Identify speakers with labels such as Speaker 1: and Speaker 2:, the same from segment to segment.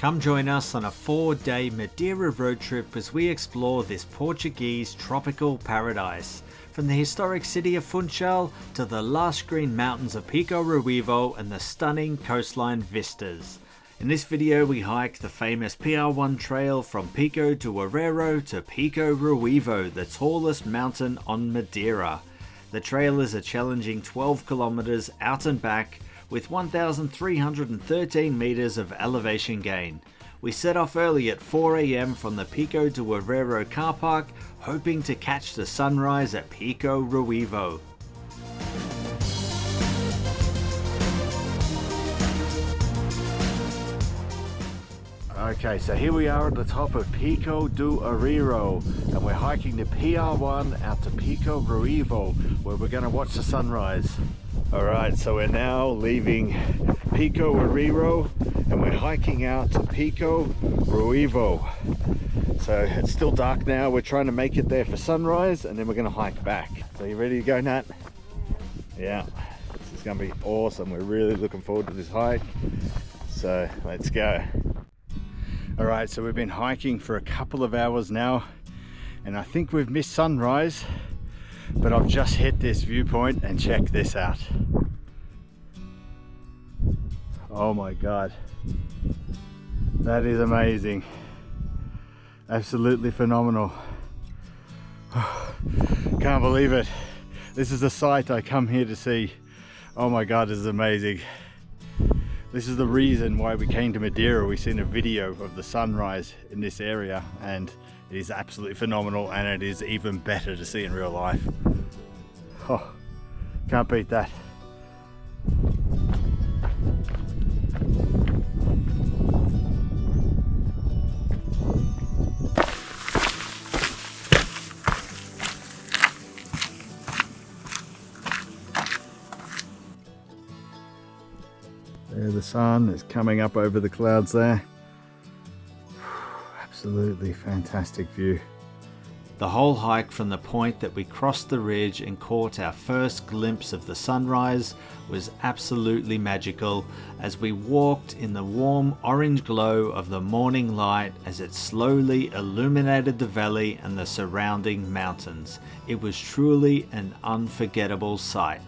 Speaker 1: Come join us on a 4-day Madeira road trip as we explore this Portuguese tropical paradise. From the historic city of Funchal to the lush green mountains of Pico Ruivo and the stunning coastline vistas. In this video we hike the famous PR1 trail from Pico do Arreiro to Pico Ruivo, the tallest mountain on Madeira. The trail is a challenging 12 kilometers out and back with 1,313 meters of elevation gain. We set off early at 4 AM from the Pico do Arreiro car park, hoping to catch the sunrise at Pico Ruivo. Okay, so here we are at the top of Pico do Arreiro and we're hiking the PR1 out to Pico Ruivo where we're going to watch the sunrise. Alright, so we're now leaving Pico Arreiro and we're hiking out to Pico Ruivo. So it's still dark now, we're trying to make it there for sunrise and then we're going to hike back. So you ready to go, Nat? Yeah, this is going to be awesome. We're really looking forward to this hike. So let's go. Alright, so we've been hiking for a couple of hours now and I think we've missed sunrise, but I've just hit this viewpoint and check this out. Oh my god, that is amazing. Absolutely phenomenal. Can't believe it. This is the sight I come here to see. Oh my god, this is amazing. This is the reason why we came to Madeira. We've seen a video of the sunrise in this area and it is absolutely phenomenal, and it is even better to see in real life. Oh, can't beat that. There, the sun is coming up over the clouds there. Absolutely fantastic view. The whole hike from the point that we crossed the ridge and caught our first glimpse of the sunrise was absolutely magical as we walked in the warm orange glow of the morning light as it slowly illuminated the valley and the surrounding mountains. It was truly an unforgettable sight.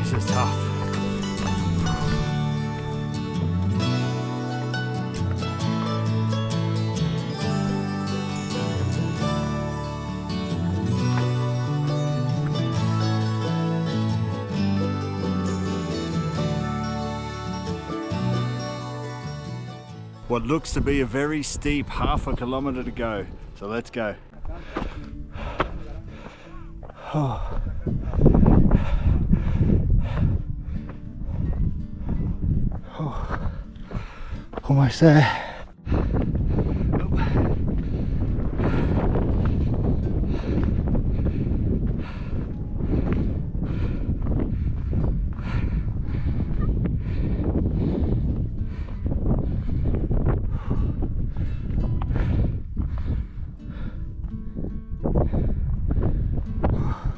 Speaker 1: This is tough. What looks to be a very steep half a kilometer to go. So let's go. Oh. Oh, almost there.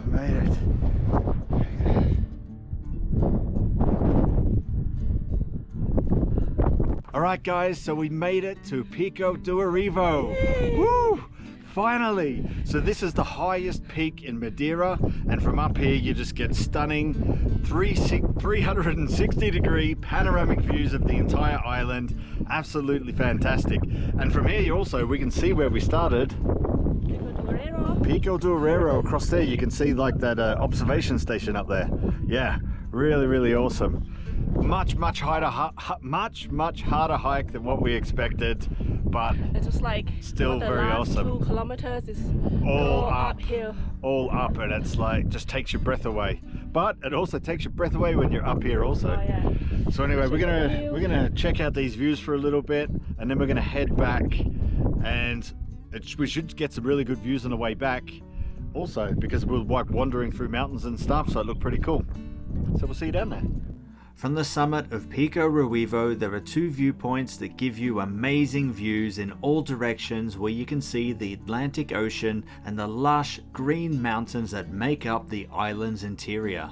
Speaker 1: Made it. Alright guys, so we made it to Pico do Arreiro. Woo! Finally! So this is the highest peak in Madeira, and from up here you just get stunning 360 degree panoramic views of the entire island. Absolutely fantastic. And from here we can see where we started. Pico do Arreiro. Across there you can see like that observation station up there. Yeah, really awesome. Much harder hike than what we expected, but
Speaker 2: it's just like
Speaker 1: still very awesome.
Speaker 2: 2 kilometers is
Speaker 1: all
Speaker 2: uphill,
Speaker 1: all up, and it's like just takes your breath away. But it also takes your breath away when you're up here also.
Speaker 2: Oh, yeah.
Speaker 1: So anyway, we're gonna check out these views for a little bit, and then we're gonna head back, and we should get some really good views on the way back. Also, because we'll like wandering through mountains and stuff, so it looked pretty cool. So we'll see you down there.
Speaker 2: From the summit of Pico Ruivo, there are two viewpoints that give you amazing views in all directions where you can see the Atlantic Ocean and the lush green mountains that make up the island's interior.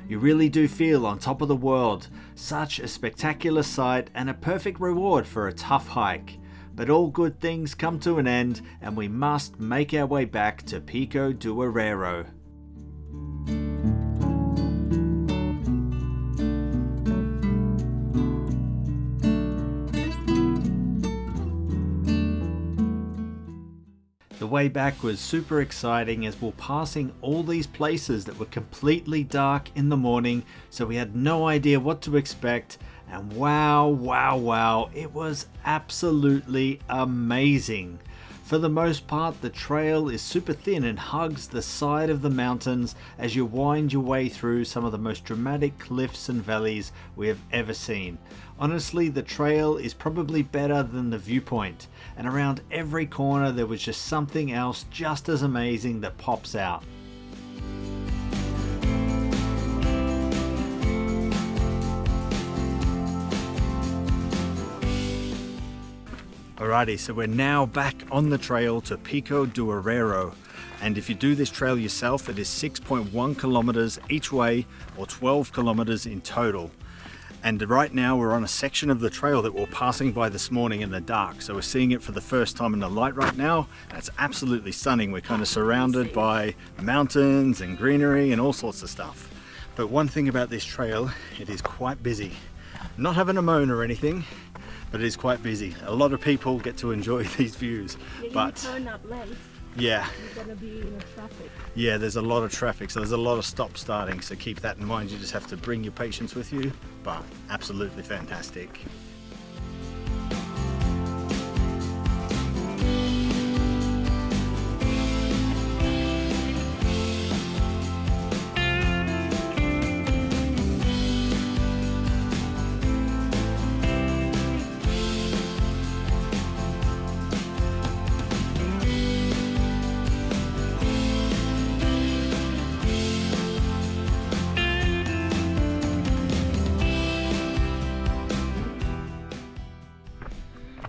Speaker 2: You really do feel on top of the world, such a spectacular sight and a perfect reward for a tough hike. But all good things come to an end and we must make our way back to Pico do Arreiro. The way back was super exciting as we're passing all these places that were completely dark in the morning, so we had no idea what to expect, and wow, it was absolutely amazing. For the most part, the trail is super thin and hugs the side of the mountains as you wind your way through some of the most dramatic cliffs and valleys we have ever seen. Honestly, the trail is probably better than the viewpoint, and around every corner there was just something else just as amazing that pops out. Alrighty, so we're now back on the trail to Pico do Arreiro, and if you do this trail yourself, it is 6.1 kilometers each way, or 12 kilometers in total. And right now we're on a section of the trail that we're passing by this morning in the dark, so we're seeing it for the first time in the light right now. It's absolutely stunning. We're kind of surrounded by mountains and greenery and all sorts of stuff. But one thing about this trail, it is quite busy. Not having a moan or anything, but it is quite busy. A lot of people get to enjoy these views. But
Speaker 3: turn up left.
Speaker 2: Yeah.
Speaker 3: You're gonna be in traffic.
Speaker 2: Yeah, there's a lot of traffic, so there's a lot of stop starting, so keep that in mind. You just have to bring your patience with you, but absolutely fantastic.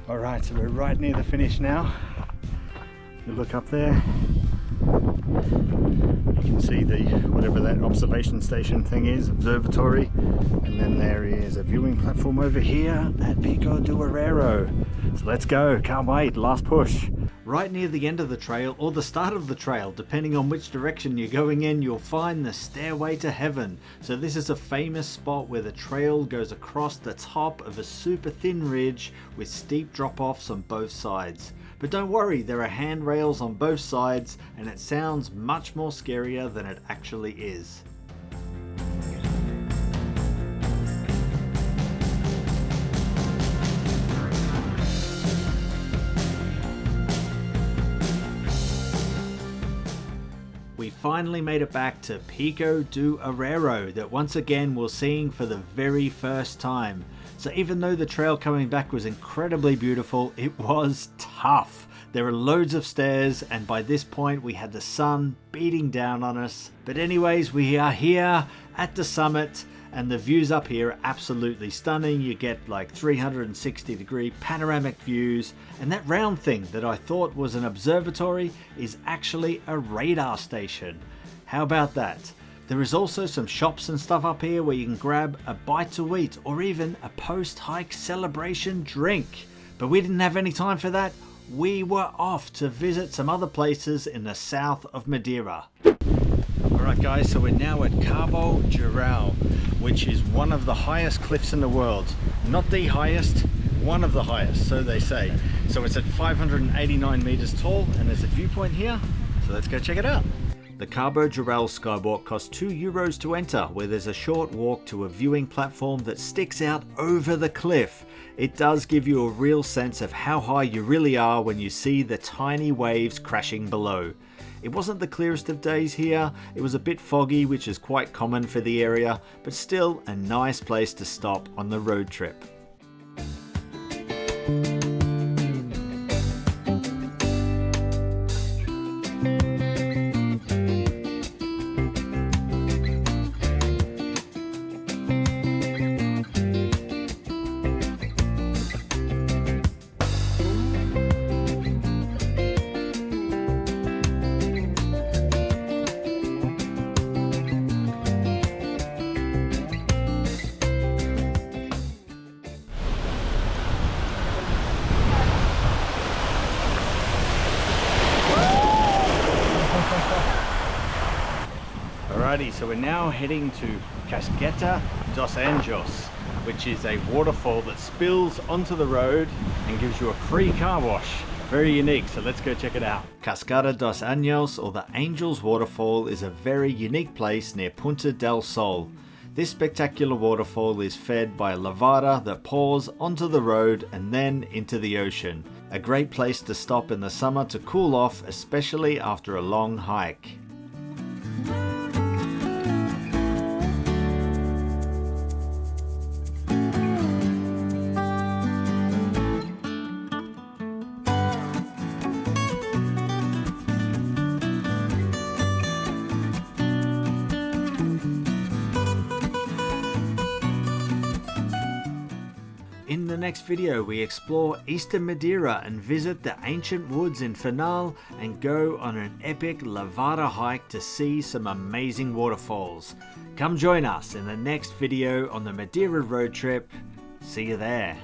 Speaker 2: Alright, so we're right near the finish now. You look up there, you can see the whatever that observation station thing is, observatory, and then there is a viewing platform over here at Pico do Arreiro. So let's go, can't wait, last push. Right near the end of the trail, or the start of the trail, depending on which direction you're going in, you'll find the Stairway to Heaven. So this is a famous spot where the trail goes across the top of a super thin ridge with steep drop-offs on both sides. But don't worry, there are handrails on both sides and it sounds much more scarier than it actually is. We finally made it back to Pico do Arreiro that once again we're seeing for the very first time. So even though the trail coming back was incredibly beautiful, it was tough. There are loads of stairs and by this point we had the sun beating down on us. But anyways, we are here at the summit and the views up here are absolutely stunning. You get like 360-degree panoramic views, and that round thing that I thought was an observatory is actually a radar station. How about that? There is also some shops and stuff up here where you can grab a bite to eat or even a post-hike celebration drink. But we didn't have any time for that. We were off to visit some other places in the south of Madeira. Alright guys, so we're now at Cabo Geral, which is one of the highest cliffs in the world. Not the highest, one of the highest, so they say. So it's at 589 meters tall and there's a viewpoint here, so let's go check it out. The Cabo Geral skywalk costs €2 to enter, where there's a short walk to a viewing platform that sticks out over the cliff. It does give you a real sense of how high you really are when you see the tiny waves crashing below. It wasn't the clearest of days here, it was a bit foggy, which is quite common for the area, but still a nice place to stop on the road trip. Alrighty, so we're now heading to Cascata dos Anjos, which is a waterfall that spills onto the road and gives you a free car wash. Very unique, so let's go check it out. Cascada dos Anjos, or the Angels Waterfall, is a very unique place near Punta del Sol. This spectacular waterfall is fed by a lavada that pours onto the road and then into the ocean. A great place to stop in the summer to cool off, especially after a long hike. In the next video we explore Eastern Madeira and visit the ancient woods in Fanal and go on an epic lavada hike to see some amazing waterfalls. Come join us in the next video on the Madeira road trip. See you there.